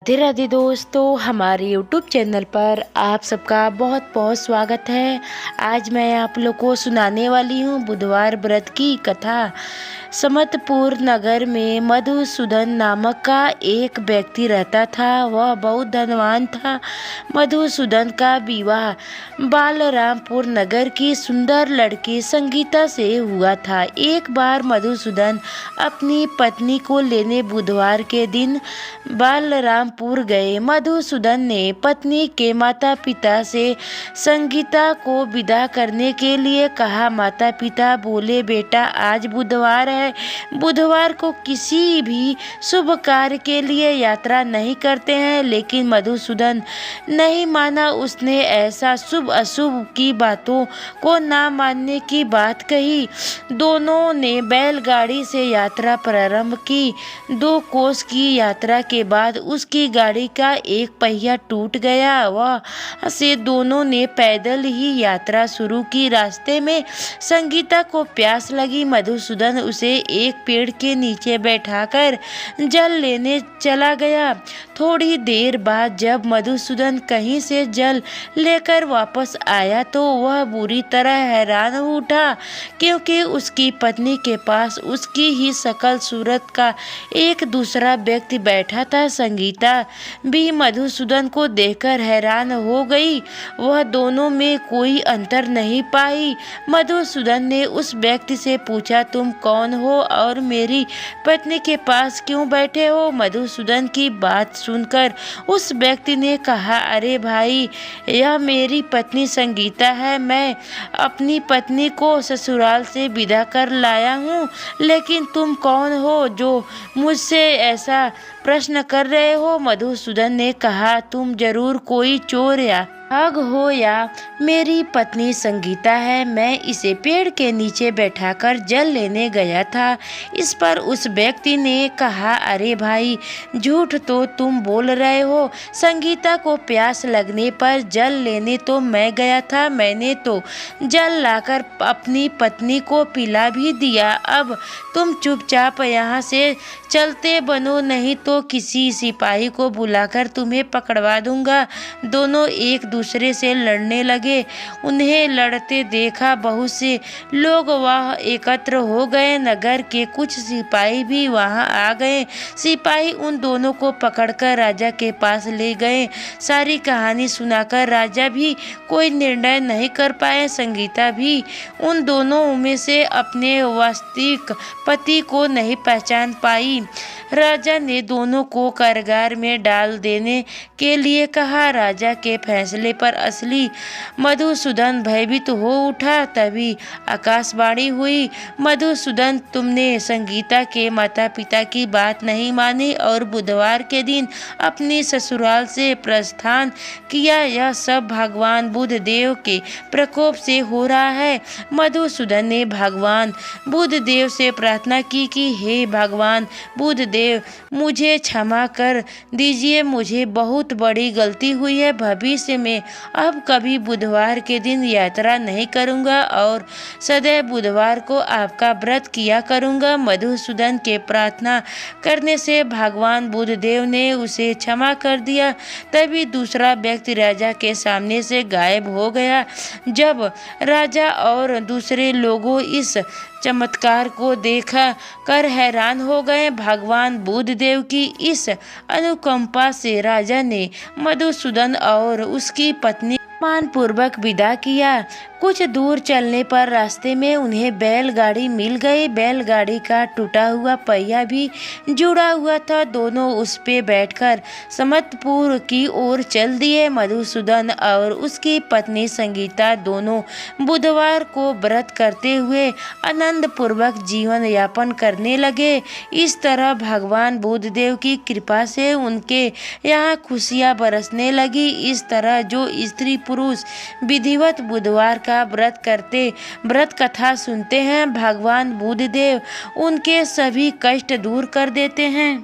राधे राधे दोस्तों, हमारे YouTube channel पर आप सबका बहुत बहुत स्वागत है। आज मैं आप लोग को सुनाने वाली हूँ बुधवार व्रत की कथा। समतपुर नगर में मधुसूदन नामक का एक व्यक्ति रहता था। वह बहुत धनवान था। मधुसूदन का विवाह बालरामपुर नगर की सुंदर लड़की संगीता से हुआ था। एक बार मधुसूदन अपनी पत्नी को लेने बुधवार के दिन बालरामपुर गए। मधुसूदन ने पत्नी के माता पिता से संगीता को विदा करने के लिए कहा। माता पिता बोले, बेटा आज बुधवार है, बुधवार को किसी भी शुभ कार्य के लिए यात्रा नहीं करते हैं। लेकिन मधुसूदन नहीं माना। उसने ऐसा शुभ अशुभ की बातों को ना मानने की बात कही। दोनों ने बैलगाड़ी से यात्रा प्रारंभ की। 2 कोस की यात्रा के बाद उसकी गाड़ी का एक पहिया टूट गया। वह से दोनों ने पैदल ही यात्रा शुरू की। रास्ते में संगीता को प्यास लगी। मधुसूदन उसे एक पेड़ के नीचे बैठाकर जल लेने चला गया। थोड़ी देर बाद जब मधुसूदन कहीं से जल लेकर वापस आया तो वह बुरी तरह हैरान हो उठा, क्योंकि उसकी पत्नी के पास उसकी ही शकल सूरत का एक दूसरा व्यक्ति बैठा था। संगीता भी मधुसूदन को देखकर हैरान हो गई। वह दोनों में कोई अंतर नहीं पाई। मधुसूदन ने उस व्यक्ति से पूछा, तुम कौन हो और मेरी पत्नी के पास क्यों बैठे हो? मधुसूदन की बात सुनकर उस व्यक्ति ने कहा, अरे भाई, यह मेरी पत्नी संगीता है। मैं अपनी पत्नी को ससुराल से विदा कर लाया हूँ। लेकिन तुम कौन हो जो मुझसे ऐसा प्रश्न कर रहे हो? मधुसूदन ने कहा, तुम जरूर कोई चोर या ठग हो। या मेरी पत्नी संगीता है। मैं इसे पेड़ के नीचे बैठाकर जल लेने गया था। इस पर उस व्यक्ति ने कहा, अरे भाई, झूठ तो तुम बोल रहे हो। संगीता को प्यास लगने पर जल लेने तो मैं गया था। मैंने तो जल लाकर अपनी पत्नी को पिला भी दिया। अब तुम चुपचाप यहाँ से चलते बनो, नहीं तो किसी सिपाही को बुलाकर तुम्हें पकड़वा दूंगा। दोनों एक दूसरे से लड़ने लगे। उन्हें लड़ते देखा बहुत से लोग वहां एकत्र हो गए। नगर के कुछ सिपाही भी वहां आ गए। सिपाही उन दोनों को पकड़कर राजा के पास ले गए। सारी कहानी सुनाकर राजा भी कोई निर्णय नहीं कर पाए। संगीता भी उन दोनों में से अपने वास्तविक पति को नहीं पहचान पाई। राजा ने दोनों को कारागार में डाल देने के लिए कहा। राजा के फैसले पर असली मधुसूदन भयभीत हो उठा। तभी आकाशवाणी हुई, मधुसूदन, तुमने संगीता के माता पिता की बात नहीं मानी और बुधवार के दिन अपनी ससुराल से प्रस्थान किया। यह सब भगवान बुद्ध देव के प्रकोप से हो रहा है। मधुसूदन ने भगवान बुद्ध देव से प्रार्थना की कि हे भगवान बुद्ध देव, मुझे क्षमा कर दीजिए। मुझे बहुत बड़ी गलती हुई है। भविष्य में अब कभी बुधवार के दिन यात्रा नहीं करूंगा और सदैव बुधवार को आपका व्रत किया करूंगा। मधुसूदन के प्रार्थना करने से भगवान बुद्ध देव ने उसे क्षमा कर दिया। तभी दूसरा व्यक्ति राजा के सामने से गायब हो गया। जब राजा और दूसरे लोगों इस चमत्कार को देखा कर हैरान हो गए। भगवान बुद्ध देव की इस अनुकंपा से राजा ने मधुसूदन और उसकी पत्नी सम्मानपूर्वक विदा किया। कुछ दूर चलने पर रास्ते में उन्हें बैलगाड़ी मिल गई। बैलगाड़ी का टूटा हुआ पहिया भी जुड़ा हुआ था। दोनों उस पे बैठकर समतपुर की ओर चल दिए। मधुसूदन और उसकी पत्नी संगीता दोनों बुधवार को व्रत करते हुए आनंद पूर्वक जीवन यापन करने लगे। इस तरह भगवान बुद्ध देव की कृपा से उनके यहाँ खुशियाँ बरसने लगी। इस तरह जो स्त्री पुरुष विधिवत बुधवार का व्रत करते व्रत कथा सुनते हैं, भगवान बुद्ध देव उनके सभी कष्ट दूर कर देते हैं।